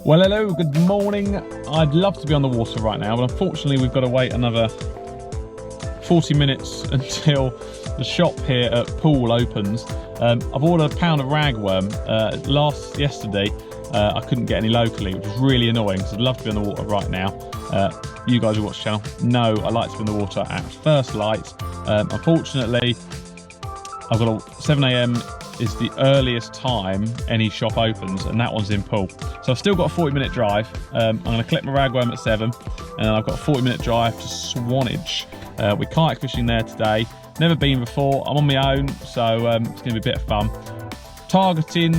Well, hello, good morning. I'd love to be on the water right now, but unfortunately we've got to wait another 40 minutes until the shop here at Poole opens. I've ordered a pound of ragworm. Yesterday I couldn't get any locally, which was really annoying because I'd love to be on the water right now. You guys who watch the channel know I like to be in the water at first light. Unfortunately, I've got 7 AM is the earliest time any shop opens, and that one's in Poole. So I've still got a 40-minute drive. I'm going to collect my ragworm at 7, and then I've got a 40-minute drive to Swanage. We're kayak fishing there today. Never been before. I'm on my own, so it's going to be a bit of fun. Targeting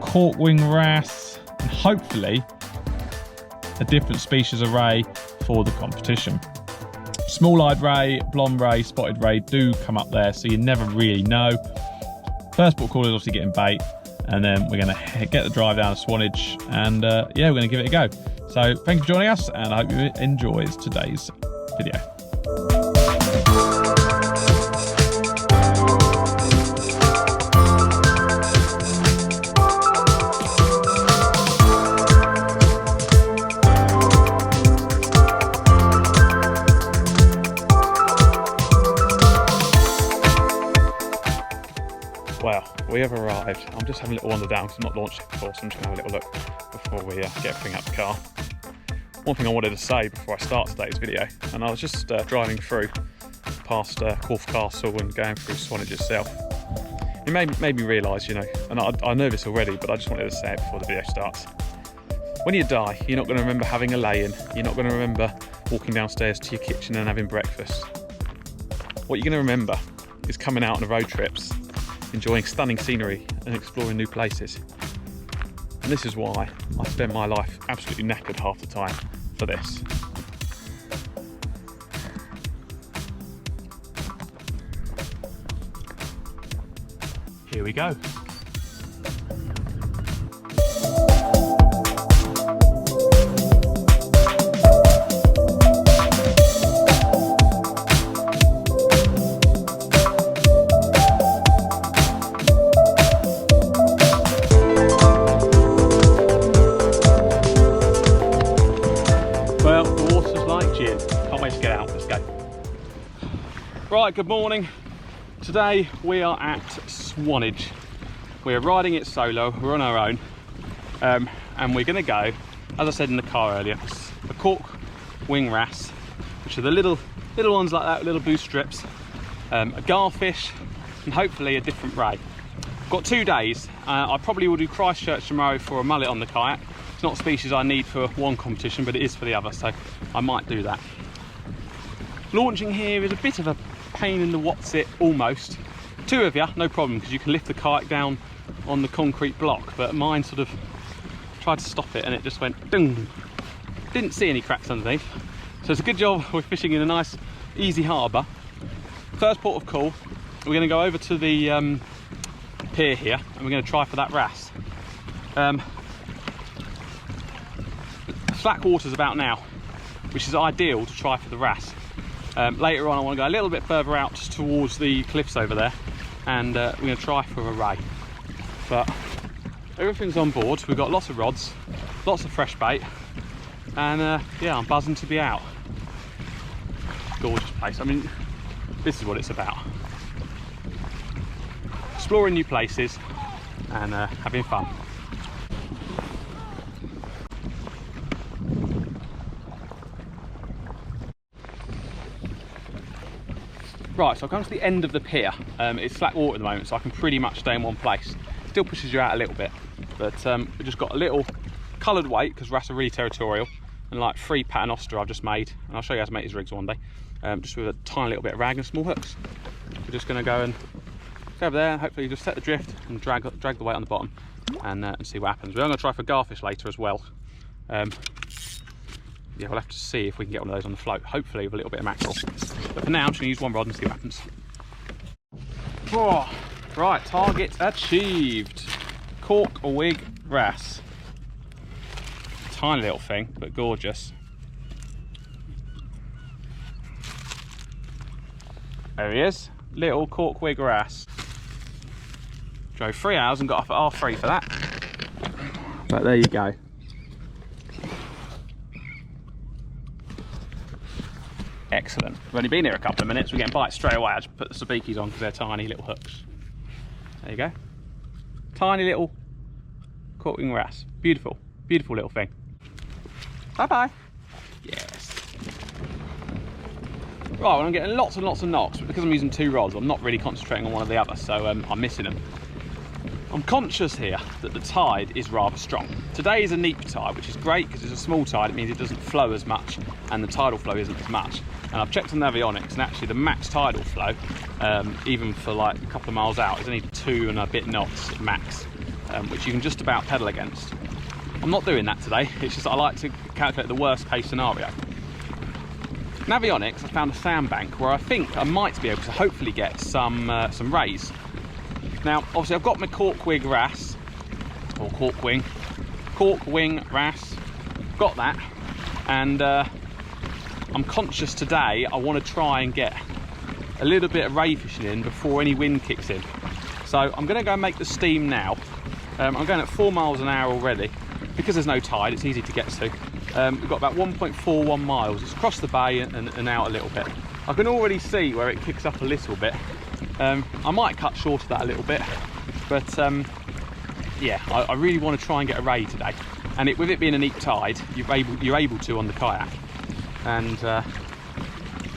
corkwing wrasse and hopefully a different species of ray for the competition. Small-eyed ray, blonde ray, spotted ray do come up there, so you never really know. First port of call is obviously getting bait, and then we're going to get the drive down to Swanage, and yeah, we're going to give it a go. So thank you for joining us, and I hope you enjoy today's video. Well, we have arrived. I'm just having a little wander down because I've not launched it before, so I'm just going to have a little look before we get everything out the car. One thing I wanted to say before I start today's video, and I was just driving through past Corfe Castle and going through Swanage itself. It made me realise, you know, and I know this already, but I just wanted to say it before the video starts. When you die, you're not going to remember having a lay-in. You're not going to remember walking downstairs to your kitchen and having breakfast. What you're going to remember is coming out on the road trips, enjoying stunning scenery and exploring new places. And this is why I spend my life absolutely knackered half the time for this. Here we go. Right, good morning. Today we are at Swanage. We're riding it solo, we're on our own, and we're going to go, as I said in the car earlier, a cork wing wrasse, which are the little ones like that, little boost strips, a garfish, and hopefully a different ray. I've got 2 days. I probably will do Christchurch tomorrow for a mullet on the kayak. It's not a species I need for one competition, but it is for the other, so I might do that. Launching here is a bit of a pain in the what's it, almost. 2 of you, no problem, because you can lift the kayak down on the concrete block, but mine sort of tried to stop it and it just went dung. Didn't see any cracks underneath, so it's a good job we're fishing in a nice easy harbour. First port of call, we're going to go over to the pier here and we're going to try for that wrasse. Slack water's about now, which is ideal to try for the wrasse. Later on I want to go a little bit further out towards the cliffs over there, and we're going to try for a ray. But everything's on board. We've got lots of rods, lots of fresh bait, and yeah, I'm buzzing to be out. Gorgeous place. I mean, this is what it's about. Exploring new places and having fun. Right, so I've come to the end of the pier. It's slack water at the moment, so I can pretty much stay in one place. Still pushes you out a little bit, but we've just got a little coloured weight, because wrasse are really territorial, and like 3 paternoster I've just made, and I'll show you how to make these rigs one day, just with a tiny little bit of rag and small hooks. We're just going to go and go over there, hopefully just set the drift and drag the weight on the bottom, and see what happens. We're going to try for garfish later as well. Yeah, we'll have to see if we can get one of those on the float, hopefully with a little bit of mackerel. But for now, I'm just going to use one rod and see what happens. Oh, right, target achieved. Cork wig wrasse. Tiny little thing, but gorgeous. There he is, little cork wig wrasse. Drove 3 hours and got off at R3 for that. But there you go. Excellent. We've only been here a couple of minutes. We're getting bites straight away. I just put the sabikis on because they're tiny little hooks. There you go. Tiny little caught-wing wrasse. Beautiful, beautiful little thing. Bye-bye. Yes. Right, well, I'm getting lots and lots of knocks, but because I'm using 2 rods, I'm not really concentrating on one or the other, so I'm missing them. I'm conscious here that the tide is rather strong. Today is a neap tide, which is great because it's a small tide. It means it doesn't flow as much, and the tidal flow isn't as much. And I've checked on Navionics, and actually the max tidal flow, even for like a couple of miles out, is only 2 and a bit knots max, which you can just about pedal against. I'm not doing that today. It's just I like to calculate the worst case scenario. Navionics, I found a sandbank where I think I might be able to hopefully get some rays. Now, obviously, I've got my cork-wing wrasse, or cork-wing wrasse. Got that, and I'm conscious today I want to try and get a little bit of ray fishing in before any wind kicks in. So I'm going to go and make the steam now. I'm going at 4 miles an hour already. Because there's no tide, it's easy to get to. We've got about 1.41 miles. It's across the bay and out a little bit. I can already see where it kicks up a little bit. I might cut short of that a little bit, but yeah, I really want to try and get a ray today. And with it being a neap tide, you're able to on the kayak. And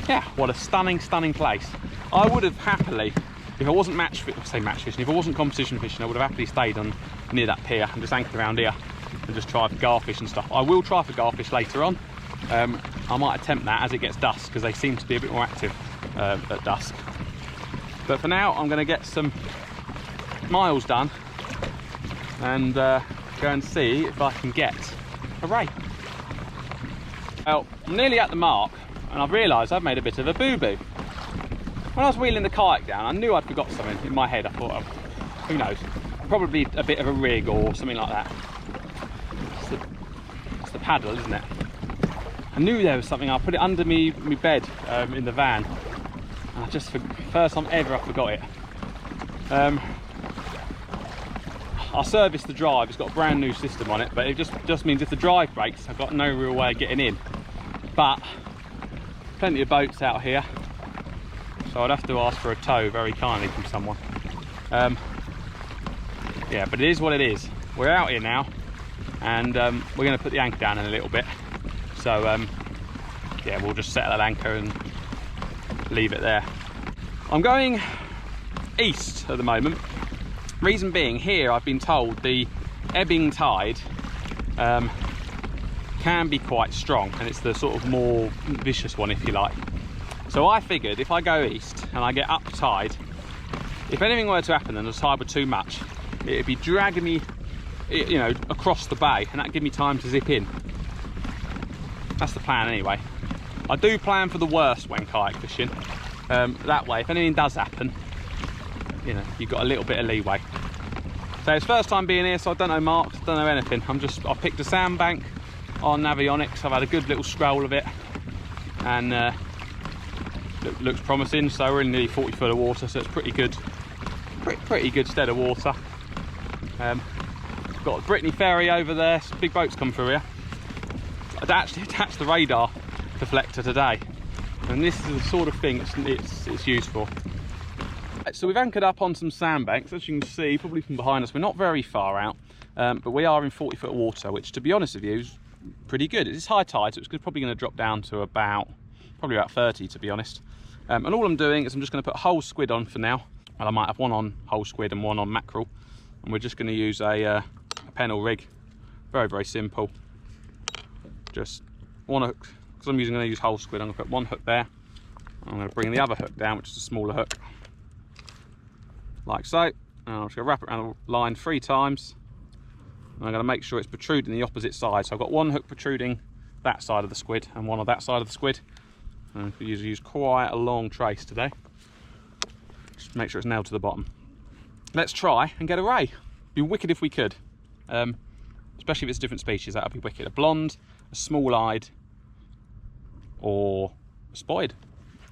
yeah, what a stunning place. I would have happily, if I wasn't match fishing, if I wasn't competition fishing, I would have happily stayed on near that pier and just anchored around here and just try for garfish and stuff. I will try for garfish later on. I might attempt that as it gets dusk, because they seem to be a bit more active at dusk. But for now, I'm going to get some miles done and go and see if I can get a ray. Well, I'm nearly at the mark, and I've realised I've made a bit of a boo-boo. When I was wheeling the kayak down, I knew I'd forgot something in my head. I thought, oh, who knows, probably a bit of a rig or something like that. It's the paddle, isn't it? I knew there was something. I put it under my bed in the van, and I just, for the first time ever, I forgot it. I serviced the drive. It's got a brand new system on it, but it just means if the drive breaks, I've got no real way of getting in. But plenty of boats out here, so I'd have to ask for a tow very kindly from someone. Yeah, but it is what it is. We're out here now, and we're going to put the anchor down in a little bit. So yeah, we'll just set that anchor and leave it there. I'm going east at the moment. Reason being, here I've been told the ebbing tide can be quite strong, and it's the sort of more vicious one, if you like. So I figured if I go east and I get up tide, if anything were to happen and the tide were too much, it'd be dragging me, you know, across the bay, and that'd give me time to zip in. That's the plan anyway. I do plan for the worst when kayak fishing. That way, if anything does happen, you know, you've got a little bit of leeway. So it's first time being here, so I don't know marks, don't know anything. I picked a sandbank on Navionics. I've had a good little scroll of it, and looks promising. So we're in nearly 40 foot of water, so it's pretty good, pretty good stead of water. Got the Brittany ferry over there. Some big boats come through here. I'd actually attached the radar deflector today, and this is the sort of thing it's used for. So we've anchored up on some sandbanks. As you can see, probably from behind us, we're not very far out, but we are in 40 foot of water, which, to be honest with you, is pretty good. It's high tide, so it's probably going to drop down to probably about 30, to be honest. And all I'm doing is I'm just going to put whole squid on for now. Well, I might have one on whole squid and one on mackerel, and we're just going to use a pennel rig. Very, very simple. Just one hook, because I'm going to use whole squid. I'm going to put one hook there. I'm going to bring the other hook down, which is a smaller hook, like so. And I'm just going to wrap it around the line 3 times. And I'm going to make sure it's protruding the opposite side. So I've got one hook protruding that side of the squid and one on that side of the squid. And I usually use quite a long trace today. Just make sure it's nailed to the bottom. Let's try and get a ray. It'd be wicked if we could. Especially if it's a different species, that would be wicked. A blonde, a small-eyed, or a spoid.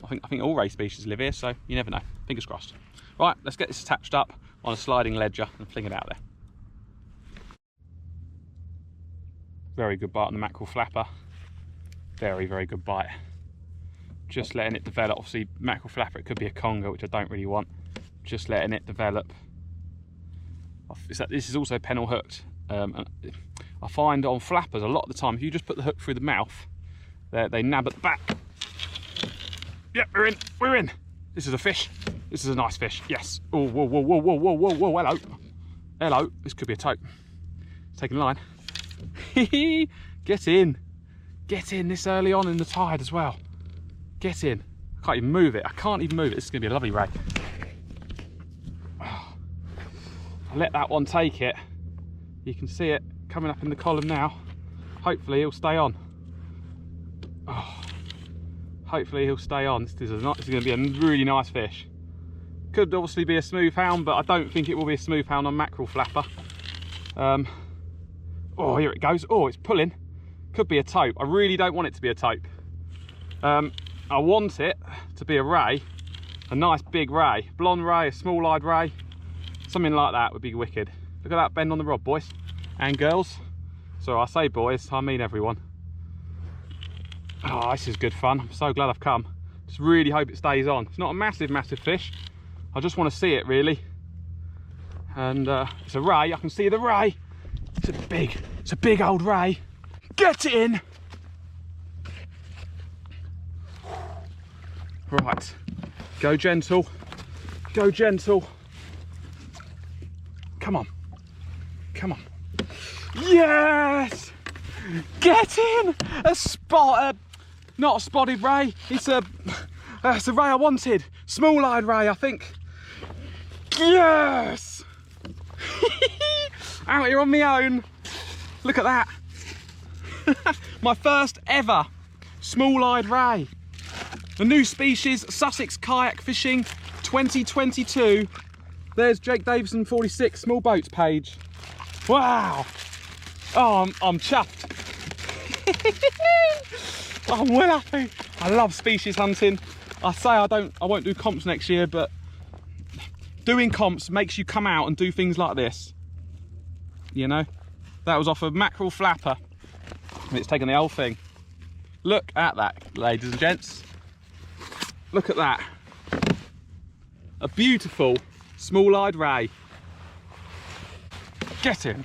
I think all ray species live here, so you never know. Fingers crossed. Right, let's get this attached up on a sliding ledger and fling it out there. Very good bite on the mackerel flapper. Very, very good bite. just letting it develop. Obviously mackerel flapper, it could be a conger, which I don't really want. Just letting it develop. This is also pennel hooked. I find on flappers a lot of the time, if you just put the hook through the mouth, they nab at the back. Yep, we're in, we're in. This is a fish. This is a nice fish, yes. Oh, whoa, whoa, whoa, whoa, whoa, whoa, whoa, hello. Hello, this could be a tope. It's taking the line. Get in. Get in this early on in the tide as well. Get in. I can't even move it. I can't even move it. This is going to be a lovely ray. I let that one take it. You can see it coming up in the column now. Hopefully he'll stay on. Oh, hopefully he'll stay on. This is going to be a really nice fish. Could obviously be a smooth hound, but I don't think it will be a smooth hound on mackerel flapper. Oh, here it goes. Oh, it's pulling. Could be a tope. I really don't want it to be a tope. I want it to be a ray, a nice big ray, blonde ray, a small-eyed ray, something like that would be wicked. Look at that bend on the rod, boys and girls. So I say boys, I mean everyone. Oh, this is good fun. I'm so glad I've come. Just really hope it stays on. It's not a massive fish. I just want to see it really. And it's a ray. I can see the ray. It's a big old ray. Get it in. Right, go gentle, go gentle. Come on, come on. Yes! Get in! Not a spotted ray, it's a ray I wanted. Small-eyed ray, I think. Yes! Out here on my own. Look at that. My first ever small-eyed ray. The new species, Sussex Kayak Fishing 2022. There's Jake Davison 46 small boats page. Wow. Oh, I'm chuffed. I'm well happy. I love species hunting. I say I won't do comps next year, but doing comps makes you come out and do things like this. You know, that was off a mackerel flapper. It's taken the whole thing. Look at that, ladies and gents. Look at that. A beautiful small-eyed ray. Get him.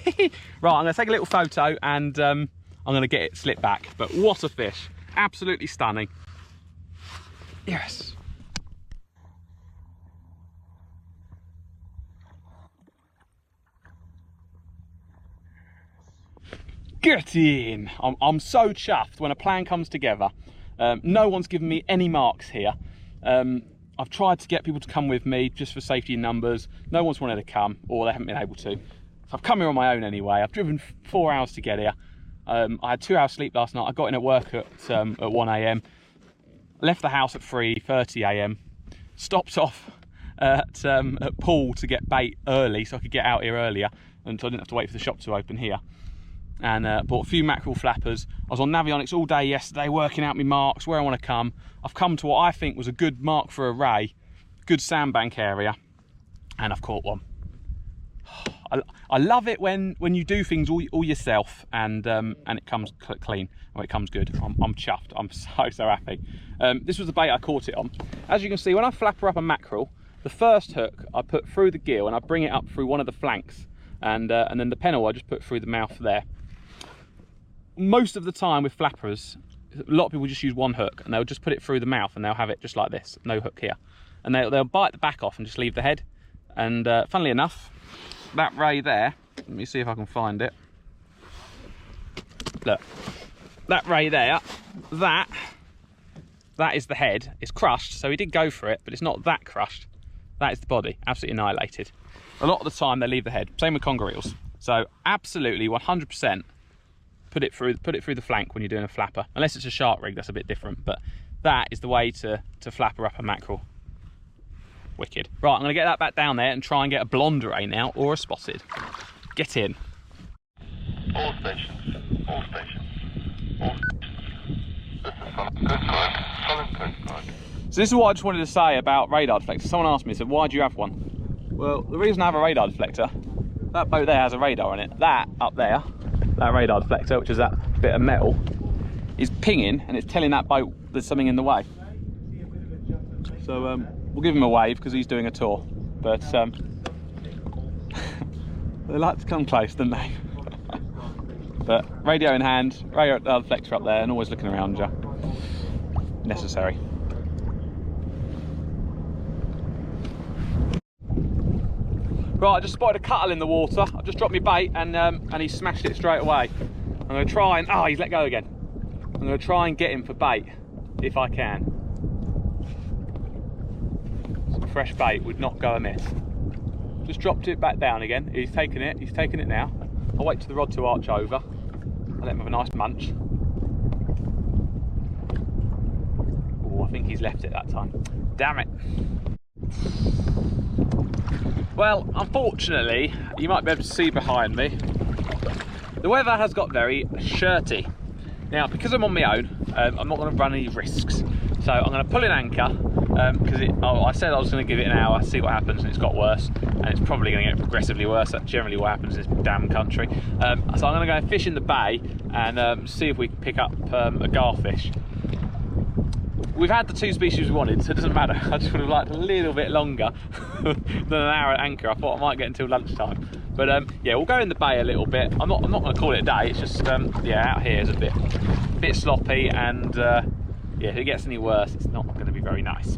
Right, I'm going to take a little photo and I'm going to get it slipped back. But what a fish. Absolutely stunning. Yes. Get in. I'm so chuffed when a plan comes together. No one's given me any marks here. I've tried to get people to come with me just for safety in numbers. No one's wanted to come, or they haven't been able to. So I've come here on my own anyway. I've driven 4 hours to get here. I had 2 hours sleep last night. I got in at work at 1 AM. Left the house at 3:30 AM. Stopped off at Poole to get bait early so I could get out here earlier, and so I didn't have to wait for the shop to open here. And bought a few mackerel flappers. I was on Navionics all day yesterday working out my marks, where I want to come. I've come to what I think was a good mark for a ray, good sandbank area, and I've caught one. I love it when you do things all yourself and it comes clean, or it comes good. I'm chuffed. I'm so happy. This was the bait I caught it on. As you can see, when I flapper up a mackerel, the first hook I put through the gill and I bring it up through one of the flanks, and then the pennel I just put through the mouth there. Most of the time with flappers, a lot of people just use one hook and they'll just put it through the mouth and they'll have it just like this, no hook here, and they'll bite the back off and just leave the head. And funnily enough, that ray there, let me see if I can find it. Look, that ray there, that is the head. It's crushed, so he did go for it, but it's not that crushed. That is the body, absolutely annihilated. A lot of the time they leave the head. Same with conger eels. So absolutely 100%. Put it through the flank when you're doing a flapper, unless it's a shark rig, that's a bit different, but that is the way to flapper up a mackerel. Wicked. Right, I'm going to get that back down there and try and get a blonde ray now, or a spotted. Get in. All stations, all stations, all stations. This is Southern Coast Guard. So this is what I just wanted to say about radar deflectors. Someone asked me, said, why do you have one? Well, the reason I have a radar deflector, that boat there has a radar on it. That up there, that radar deflector, which is that bit of metal, is pinging and it's telling that boat there's something in the way. So we'll give him a wave because he's doing a tour. But they like to come close, don't they? But radio in hand, radio reflector up there, and always looking around you. Necessary. Right, I just spotted a cuttle in the water. I've just dropped my bait and he smashed it straight away. I'm going to try and... Oh, he's let go again. I'm going to try and get him for bait, if I can. Some fresh bait would not go amiss. Just dropped it back down again. He's taken it now. I'll wait till the rod to arch over. I'll let him have a nice munch. Oh, I think he's left it that time. Damn it. Well, unfortunately, you might be able to see behind me, the weather has got very shirty. Now, because I'm on my own, I'm not going to run any risks. So I'm going to pull in anchor, because I said I was going to give it an hour, see what happens, and it's got worse. And it's probably going to get progressively worse. That's generally what happens in this damn country. So I'm going to go and fish in the bay and see if we can pick up a garfish. We've had the 2 species we wanted, so it doesn't matter. I just would have liked a little bit longer than an hour at anchor. I thought I might get until lunchtime. But yeah, we'll go in the bay a little bit. I'm not going to call it a day. It's just yeah, out here is a bit sloppy, and yeah, if it gets any worse, it's not going to be very nice.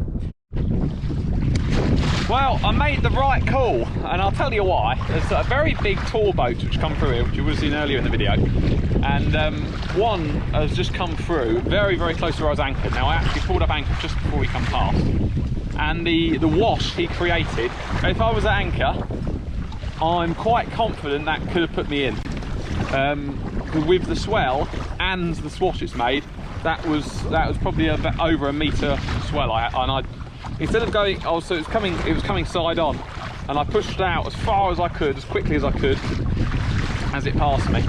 Well, I made the right call, and I'll tell you why. There's a very big tour boat which come through here, which you would have seen earlier in the video, and one has just come through very, very close to where I was anchored. Now, I actually pulled up anchor just before we come past, and the wash he created, if I was at anchor, I'm quite confident that could have put me in. With the swell and the swash it's made, that was probably about over a metre swell. Instead of going, so it was coming side on, and I pushed it out as far as I could, as quickly as I could, as it passed me.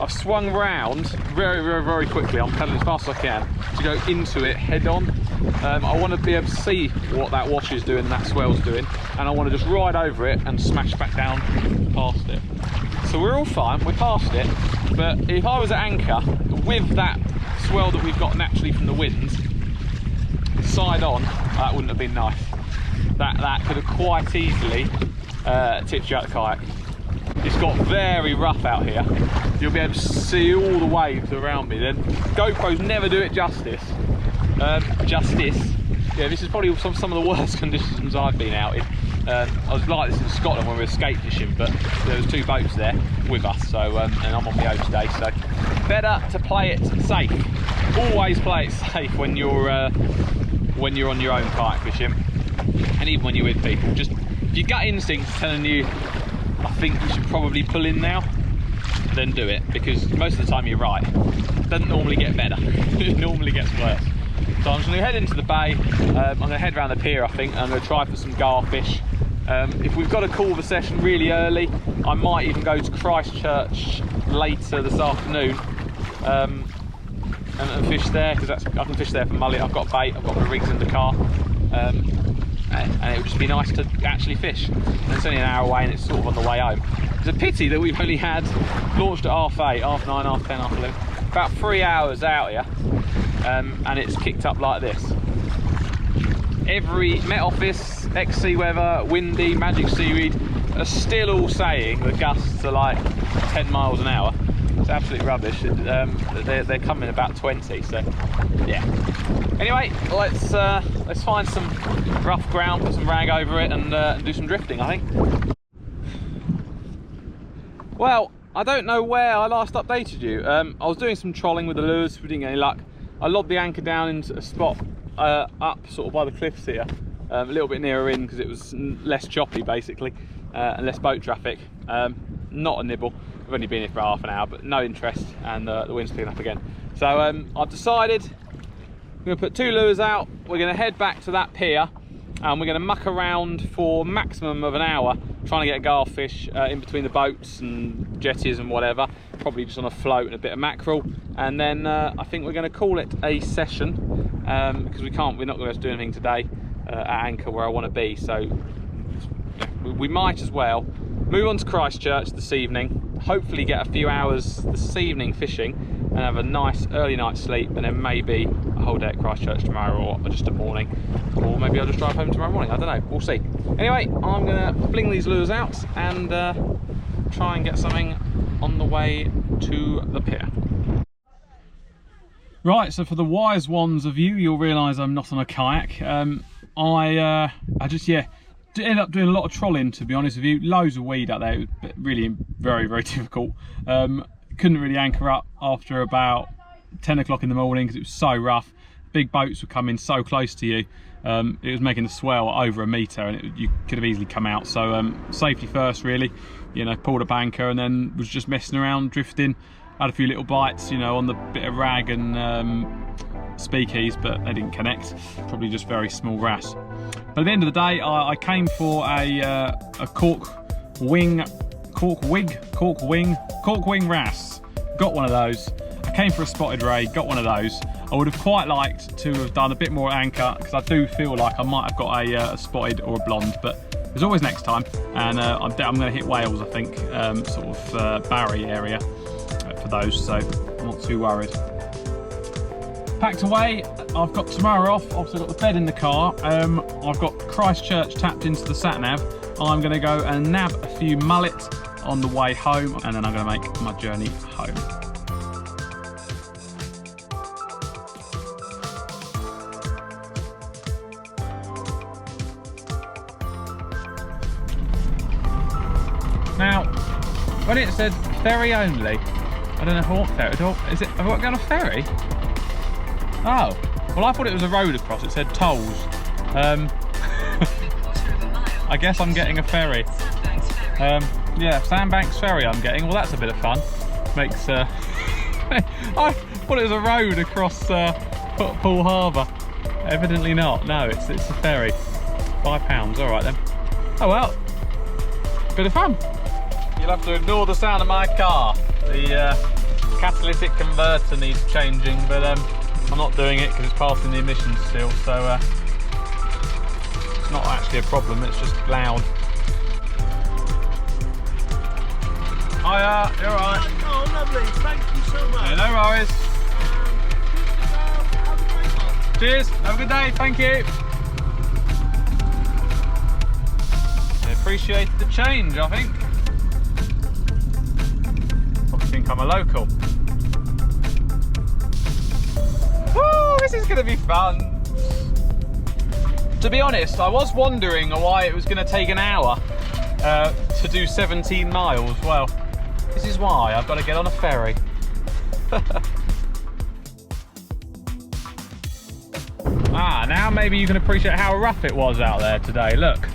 I've swung round very, very, very quickly. I'm pedaling as fast as I can to go into it head on. I want to be able to see what that wash is doing and that swell's doing, and I want to just ride over it and smash back down past it. So we're all fine, we're past it, but if I was at anchor with that swell that we've got naturally from the winds, side on, that wouldn't have been nice. That could have quite easily tipped you out the kayak. It's got very rough out here. You'll be able to see all the waves around me then. GoPros never do it justice. Yeah, this is probably some of the worst conditions I've been out in. I was like this in Scotland when we were skate fishing, but there was 2 boats there with us, so and I'm on my own today, so better to play it safe. Always play it safe when you're on your own kayak fishing, and even when you're with people. Just if your gut instinct's telling you, I think you should probably pull in now, then do it, because most of the time you're right. It doesn't normally get better. It normally gets worse. So I'm just going to head into the bay. I'm going to head around the pier, I think, and I'm going to try for some garfish. If we've got to call the session really early, I might even go to Christchurch later this afternoon and fish there, because I can fish there for mullet. I've got bait, I've got my rigs in the car, and it would just be nice to actually fish. And it's only an hour away and it's sort of on the way home. It's a pity that we've only had launched at 8:30, 9:30, 10:30, 11, about 3 hours out here, and it's kicked up like this. Every Met Office, XC Weather, Windy, Magic Seaweed are still all saying the gusts are like 10 miles an hour. It's absolute rubbish. They're coming about 20, so yeah. Anyway, let's find some rough ground, put some rag over it, and do some drifting, I think. Well, I don't know where I last updated you. I was doing some trolling with the lures, we didn't get any luck. I lobbed the anchor down into a spot up sort of by the cliffs here, a little bit nearer in because it was less choppy basically, and less boat traffic. Not a nibble. We've only been here for half an hour, but no interest, and the wind's picking up again. So I've decided I'm going to put 2 lures out. We're going to head back to that pier, and we're going to muck around for maximum of an hour trying to get a garfish in between the boats and jetties and whatever, probably just on a float and a bit of mackerel, and then I think we're going to call it a session, because we're not going to be able to do anything today at anchor where I want to be. So we might as well move on to Christchurch this evening, hopefully get a few hours this evening fishing, and have a nice early night's sleep, and then maybe a whole day at Christchurch tomorrow, or just a morning, or maybe I'll just drive home tomorrow morning. I don't know, we'll see. Anyway, I'm gonna fling these lures out and try and get something on the way to the pier. Right, so for the wise ones of you, you'll realise I'm not on a kayak. I just, yeah, ended up doing a lot of trolling, to be honest with you. Loads of weed out there. It was really very, very difficult. Couldn't really anchor up after about 10 o'clock in the morning because it was so rough. Big boats were coming so close to you. It was making a swell over a metre, and you could have easily come out. So safety first, really. You know, pulled a banker and then was just messing around, drifting. Had a few little bites, you know, on the bit of rag and speakies, but they didn't connect. Probably just very small wrasse. But at the end of the day, I came for a cork wing wrasse. Got one of those. I came for a spotted ray, got one of those. I would have quite liked to have done a bit more anchor, because I do feel like I might have got a spotted or a blonde, but there's always next time. And I'm going to hit whales, I think, sort of Barry area for those, so I'm not too worried. Packed away, I've got tomorrow off. Obviously I've got the bed in the car. I've got Christchurch tapped into the sat nav. I'm going to go and nab a few mullet on the way home, and then I'm going to make my journey home. Now, when it said ferry only, I don't know if I want ferry. Is it? Have I got to go on a ferry? Oh, well, I thought it was a road across. It said tolls. I guess I'm getting a ferry. Yeah, Sandbanks Ferry I'm getting. Well, that's a bit of fun. Makes I thought it was a road across Poole Harbour. Evidently not. No, it's a ferry. £5. All right then. Oh well, bit of fun. You'll have to ignore the sound of my car. The catalytic converter needs changing, but I'm not doing it because it's passing the emissions still, so it's not actually a problem, it's just loud. Hiya, you're alright. Oh, lovely, thank you so much. Yeah, no worries. Have a great one. Cheers, have a good day, thank you. I appreciate the change, I think. Probably think I'm a local. Woo, this is going to be fun. To be honest, I was wondering why it was going to take an hour to do 17 miles. Well, this is why I've got to get on a ferry. Now maybe you can appreciate how rough it was out there today. Look.